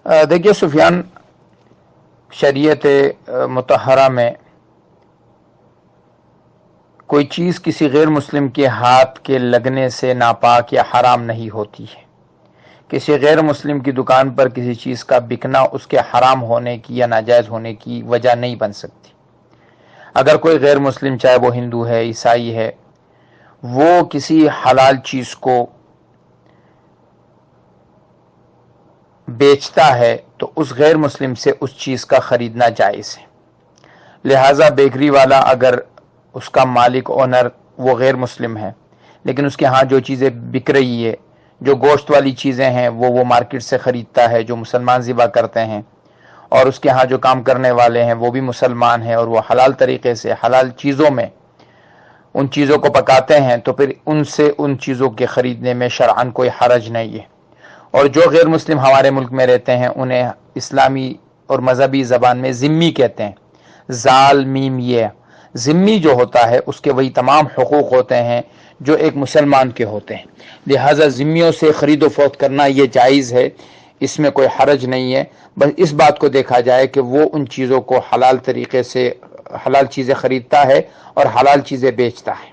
دیکھیے سفیان، شریعت مطہرہ میں کوئی چیز کسی غیر مسلم کے ہاتھ کے لگنے سے ناپاک یا حرام نہیں ہوتی ہے۔ کسی غیر مسلم کی دکان پر کسی چیز کا بکنا اس کے حرام ہونے کی یا ناجائز ہونے کی وجہ نہیں بن سکتی۔ اگر کوئی غیر مسلم، چاہے وہ ہندو ہے، عیسائی ہے، وہ کسی حلال چیز کو بیچتا ہے تو اس غیر مسلم سے اس چیز کا خریدنا جائز ہے۔ لہٰذا بیکری والا، اگر اس کا مالک اونر وہ غیر مسلم ہے لیکن اس کے ہاں جو چیزیں بک رہی ہے، جو گوشت والی چیزیں ہیں، وہ مارکیٹ سے خریدتا ہے جو مسلمان ذبح کرتے ہیں، اور اس کے ہاں جو کام کرنے والے ہیں وہ بھی مسلمان ہیں اور وہ حلال طریقے سے حلال چیزوں میں ان چیزوں کو پکاتے ہیں، تو پھر ان سے ان چیزوں کے خریدنے میں شرعاً کوئی حرج نہیں ہے۔ اور جو غیر مسلم ہمارے ملک میں رہتے ہیں انہیں اسلامی اور مذہبی زبان میں ذمی کہتے ہیں، زال میم یہ۔ ذمی جو ہوتا ہے اس کے وہی تمام حقوق ہوتے ہیں جو ایک مسلمان کے ہوتے ہیں، لہٰذا ذمیوں سے خرید و فروخت کرنا یہ جائز ہے، اس میں کوئی حرج نہیں ہے۔ بس اس بات کو دیکھا جائے کہ وہ ان چیزوں کو حلال طریقے سے حلال چیزیں خریدتا ہے اور حلال چیزیں بیچتا ہے۔